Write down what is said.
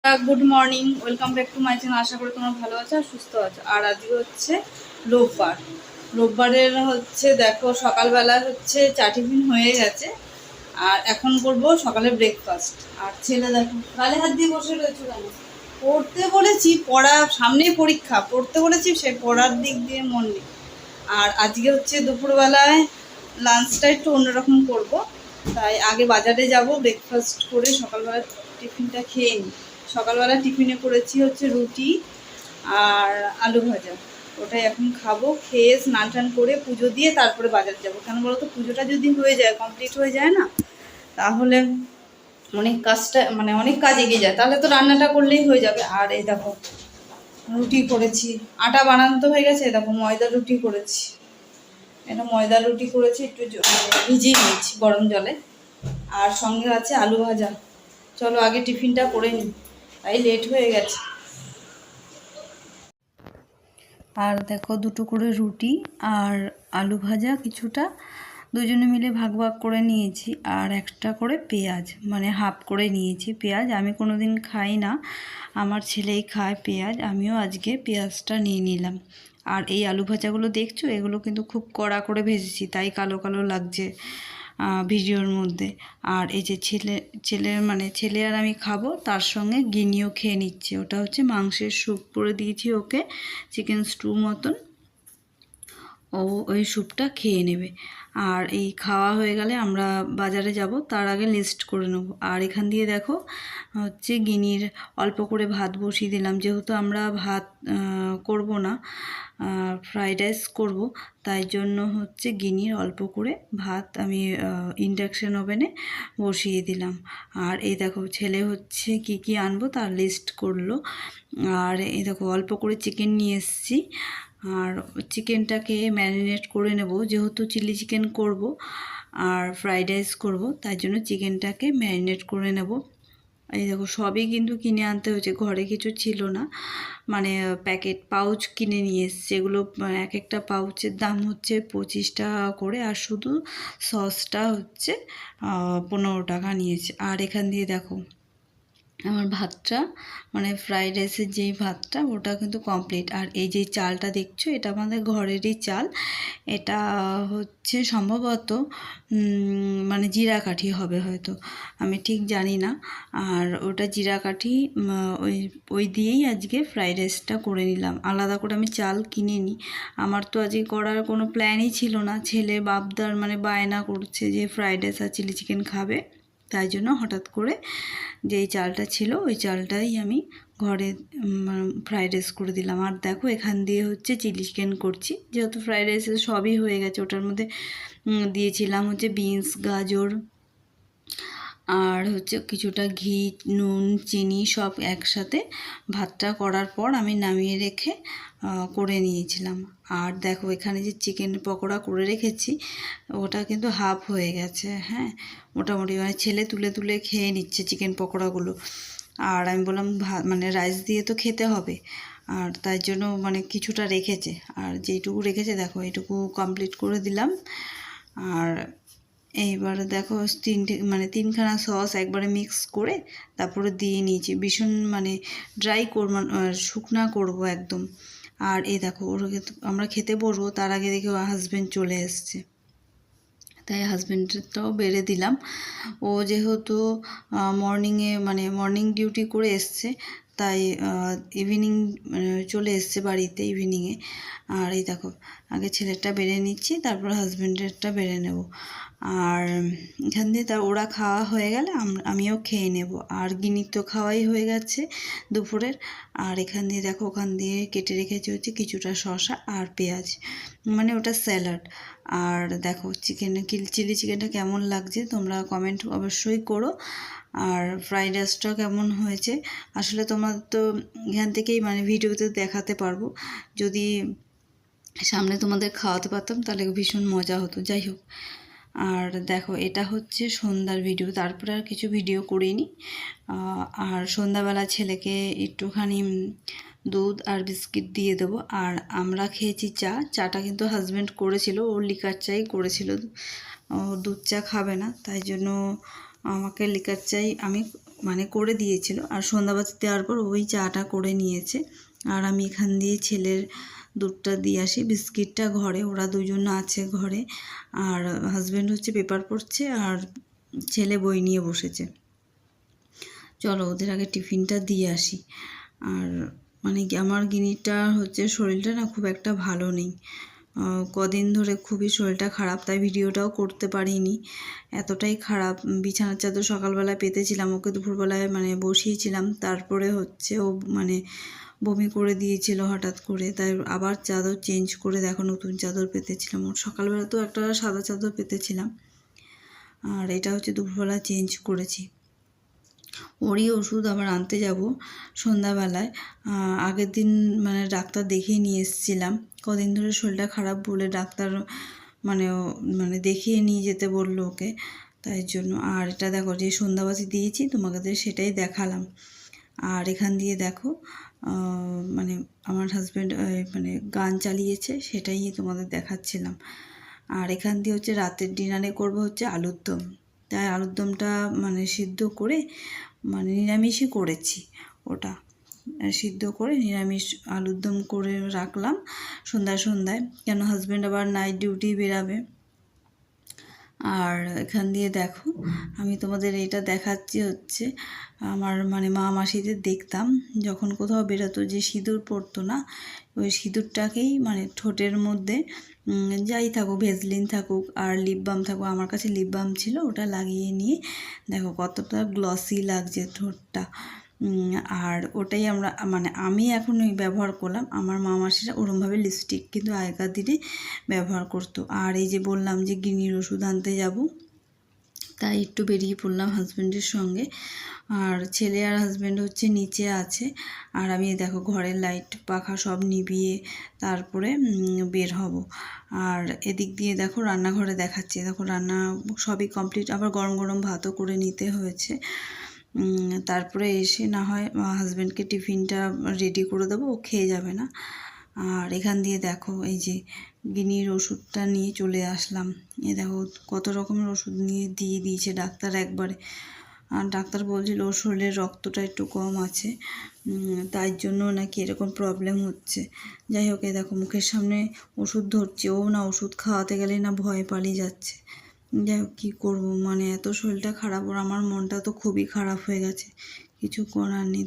Good morning, welcome back to my channel. আশা করি তোমরা ভালো আছো আর সুস্থ আছো। আর আজকে হচ্ছে রোববারের দেখো সকালবেলা চা টিফিন হয়ে গেছে। আর এখন করবো সকালে ব্রেকফাস্ট। আর ছেলে দেখো গালে হাত দিয়ে বসে রয়েছে কেন? পড়তে বলেছি, পড়া সামনেই পরীক্ষা, পড়তে বলেছি, সে পড়ার দিক দিয়ে মন নেই। আর আজকে দুপুরবেলায় লাঞ্চটা একটু অন্যরকম করব, তাই আগে বাজারে যাব, ব্রেকফাস্ট করে সকালবেলা টিফিনটা খেয়ে নিই। সকালবেলা টিফিনে করেছি রুটি আর আলু ভাজা, ওটাই এখন খাবো। খেয়ে স্নান টান করে পুজো দিয়ে তারপরে বাজার যাব। কেন বলো তো, পুজোটা যদি হয়ে যায়, কমপ্লিট হয়ে যায় না, তাহলে অনেক কাজ এগিয়ে যায়। তাহলে তো রান্নাটা করলেই হয়ে যাবে। আর এই দেখো রুটি করেছি, আটা বানানো তো হয়ে গেছে। দেখো ময়দা রুটি করেছি, এটা ময়দার রুটি করেছি, একটু ভিজিয়ে নিয়েছি গরম জলে। আর সঙ্গে আছে আলু ভাজা। চলো আগে টিফিনটা করে নিই, তাই লেট হয়ে গেছে। আর দেখো দুটো করে রুটি আর আলু ভাজা কিছুটা দুজনে মিলে ভাগ ভাগ করে নিয়েছি। আর একটা করে পেঁয়াজ, মানে হাফ করে নিয়েছি পেঁয়াজ। আমি কোনো দিন খাই না, আমার ছেলেই খায় পেঁয়াজ, আমিও আজকে পেঁয়াজটা নিয়ে নিলাম। আর এই আলু ভাজাগুলো দেখছো, এগুলো কিন্তু খুব কড়া করে ভেজেছি, তাই কালো কালো লাগছে ভিডিওর মধ্যে। আর এই যে ছেলে আর আমি খাবো, তার সঙ্গে গিনিও খেয়ে নিচ্ছে। ওটা মাংসের স্যুপ করে দিয়েছি ওকে, চিকেন স্টু মতন। ওই স্যুপটা খেয়ে নেবে। আর এই খাওয়া হয়ে গেলে আমরা বাজারে যাব, তার আগে লিস্ট করে নেব। আর এখান দিয়ে দেখো গিনির অল্প করে ভাত বসিয়ে দিলাম, যেহেতু আমরা ভাত করব না, ফ্রাইড রাইস করব, তাই জন্য গিনির অল্প করে ভাত আমি ইন্ডাকশন ওভেনে বসিয়ে দিলাম। আর এই দেখো ছেলে কি কি আনবো তার লিস্ট করলো। আর এই দেখো অল্প করে চিকেন নিয়ে এসেছি। আর চিকেনটাকে ম্যারিনেট করে নেব, যেহেতু চিলি চিকেন করব আর ফ্রাইড রাইস করব, তাই জন্য চিকেনটাকে ম্যারিনেট করে নেব। এই দেখো সবই কিন্তু কিনে আনতে হয়েছে, ঘরে কিছু ছিল না, মানে প্যাকেট পাউচ কিনে নিয়ে এসছে। এগুলো এক একটা পাউচের দাম 25 টাকা করে, আর শুধু সসটা 15 টাকা নিয়েছে। আর এখান দিয়ে দেখো আমার ভাতটা, মানে ফ্রাইড রাইসের যেই ভাতটা, ওটা কিন্তু কমপ্লিট। আর এই যে চালটা দেখছো, এটা আমাদের ঘরেরই চাল। এটা সম্ভবত মানে জিরাকাঠি হবে হয়তো, আমি ঠিক জানি না। আর ওটা জিরাকাঠি, ওই দিয়েই আজকে ফ্রাইড রাইসটা করে নিলাম। আলাদা করে আমি চাল কিনে নিই, আমার তো আজকে করার কোনো প্ল্যানই ছিল না। ছেলে বাপদার মানে বায়না করছে যে ফ্রাইড রাইস আর চিলি চিকেন খাবে, তাই জন্য হঠাৎ করে যেই চালটা ছিল ওই চালটাই আমি ঘরে ফ্রাইড রাইস করে দিলাম। আর দেখো এখান দিয়ে চিলি চিকেন করছি, যেহেতু ফ্রাইড রাইসে সবই হয়ে গেছে। ওটার মধ্যে দিয়েছিলাম বিনস, গাজর, আর কিছুটা ঘি, নুন, চিনি সব একসাথে ভাতটা করার পর আমি নামিয়ে রেখে করে নিয়েছিলাম। আর দেখো এখানে যে চিকেন পকোড়া করে রেখেছি, ওটা কিন্তু হাফ হয়ে গেছে। হ্যাঁ, মোটামুটি মানে ছেলে তুলে তুলে খেয়ে নিচ্ছে চিকেন পকোড়াগুলো। আর আমি বললাম মানে রাইস দিয়ে তো খেতে হবে, আর তাই জন্য মানে কিছুটা রেখেছে। আর যেইটুকু রেখেছে দেখো এইটুকু কমপ্লিট করে দিলাম। আর এইবার দেখো তিনখানা সস একবারে মিক্স করে তারপরে দিয়ে নিয়েছি। ভীষণ মানে ড্রাই করব, শুকনা করব একদম। আর এই দেখো আমরা খেতে বসবো, তার আগে দেখে হাজব্যান্ড চলে এসছে, তাই হাজব্যান্ডটাও বেড়ে দিলাম। ও যেহেতু মর্নিং ডিউটি করে এসছে, তাই ইভিনিং চলে এসছে বাড়িতে ইভিনিংয়ে। আর এই দেখো আগে ছেলেরটা বেড়ে নিচ্ছি, তারপর হাজব্যান্ডেরটা বেড়ে নেব। আর এখান দিয়ে ওরা খাওয়া হয়ে গেলে আমিও খেয়ে নেব। আর গিনির তো খাওয়াই হয়ে গেছে দুপুরের। আর এখান দিয়ে দেখো ওখান দিয়ে কেটে রেখেছি কিছুটা শসা আর পেঁয়াজ, মানে ওটা স্যালাড। আর দেখো চিলি চিকেনটা কেমন লাগছে তোমরা কমেন্ট অবশ্যই করো। আর ফ্রাইড রাইসটা কেমন হয়েছে আসলে তোমার তো এখান থেকেই মানে ভিডিওতে দেখাতে পারবো। যদি সামনে তোমাদের খাওয়াতে পারতাম তাহলে ভীষণ মজা হতো। যাই হোক, আর দেখো এটা সন্ধ্যার ভিডিও, তারপরে আর কিছু ভিডিও করিনি। আর সন্ধ্যাবেলা ছেলেকে একটুখানি দুধ আর বিস্কিট দিয়ে দেবো। আর আমরা খেয়েছি চাটা কিন্তু হাজব্যান্ড করেছিল, ও লিকার চাই করেছিল, ও দুধ চা খাবে না, তাই জন্য আমাকে লিকার চাই আমি মানে করে দিয়েছিল, আর সন্ধ্যাবাতি দেওয়ার পর ওই চাটা করে নিয়েছে। আর আমি এখান দিয়ে ছেলের দুধটা দিয়ে আসি, বিস্কিটটা ঘরে, ওরা দুজন আছে ঘরে, আর হাজব্যান্ড হচ্ছে পেপার পড়ছে আর ছেলে বই নিয়ে বসেছে। চলো ওদের আগে টিফিনটা দিয়ে আসি। আর মানে আমার গিনিটা হচ্ছে শরীরটা না খুব একটা ভালো নেই, কদিন ধরে খুবই শরীরটা খারাপ, তাই ভিডিওটাও করতে পারিনি, এতটাই খারাপ। বিছানার চাদর সকালবেলায় পেতেছিলাম, ওকে দুপুরবেলায় মানে বসিয়েছিলাম, তারপরে হচ্ছে ও মানে বমি করে দিয়েছিল হঠাৎ করে, তাই আবার চাদর চেঞ্জ করে দেখো নতুন চাদর পেতেছিলাম। ওর সকালবেলা তো একটা সাদা চাদর পেতেছিলাম, আর এটা হচ্ছে দুপুরবেলা চেঞ্জ করেছি। ওরই ওষুধ আবার আনতে যাব সন্ধ্যাবেলায়। আগের দিন মানে ডাক্তার দেখিয়ে নিয়ে এসেছিলাম, কদিন ধরে শরীরটা খারাপ বলে ডাক্তার মানে দেখিয়ে নিয়ে যেতে বললো ওকে, তাই জন্য। আর এটা দেখো যে সন্ধ্যাবাতি দিয়েছি তোমাদের সেটাই দেখালাম। আর এখান দিয়ে দেখো মানে আমার হাজব্যান্ড মানে গান চালিয়েছে, সেটাই তোমাদের দেখাচ্ছিলাম। আর এখান দিয়ে হচ্ছে রাতের ডিনারে করবো হচ্ছে আলুর দম, তাই আলুর দমটা মানে সিদ্ধ করে মানে নিরামিষই করেছি, ওটা সিদ্ধ করে নিরামিষ আলুর দম করে রাখলাম সন্ধ্যায়, কেন হাজব্যান্ড আবার নাইট ডিউটি বেরাবে। আর এখান দিয়ে দেখো আমি তোমাদের এটা দেখাচ্ছি হচ্ছে আমার মানে মা মাসিদের দেখতাম যখন কোথাও বেরোতো যে সিঁদুর পরতো না, ওই সিঁদুরটাকেই মানে ঠোঁটের মধ্যে যাই থাকুক, ভেজলিন থাকুক আর লিপ বাম থাকুক, আমার কাছে লিপ বাম ছিল, ওটা লাগিয়ে নিয়ে দেখো কতটা গ্লসি লাগছে ঠোঁটটা। আর ওটাই আমরা মানে আমি এখন ওই ব্যবহার করলাম, আমার মা মাসিরা ওরমভাবে লিপস্টিক কিন্তু আগেকার দিনে ব্যবহার করতো। আর এই যে বললাম যে গিনির ওষুধ আনতে যাব, তাই একটু বেরিয়ে পড়লাম হাজব্যান্ডের সঙ্গে। আর ছেলে আর হাজব্যান্ড হচ্ছে নিচে আছে, আর আমি দেখো ঘরের লাইট পাখা সব নিভিয়ে তারপরে বের হব। আর এদিক দিয়ে দেখো রান্নাঘরে দেখাচ্ছি, দেখো রান্না সবই কমপ্লিট, আবার গরম গরম ভাতও করে নিতে হয়েছে। তারপরে এসে না হয় হাজব্যান্ডকে টিফিনটা রেডি করে দেবো, ও খেয়ে যাবে না। আর এখান দিয়ে দেখো এই যে গিনির ওষুধটা নিয়ে চলে আসলাম, এই দেখো কত রকমের ওষুধ নিয়ে দিয়ে দিয়েছে ডাক্তার একবারে। আর ডাক্তার বলছিল ওর শরীরের রক্তটা একটু কম আছে, তাই জন্য নাকি এরকম প্রবলেম হচ্ছে। যাই হোক এই দেখো মুখের সামনে ওষুধ ধরছে, ও না ওষুধ খাওয়াতে গেলে না ভয় পালিয়ে যাচ্ছে। যাই হোক কী করবো, মানে এত শরীরটা খারাপ, ওর আমার মনটা তো খুবই খারাপ হয়ে গেছে, কিছু করার নেই।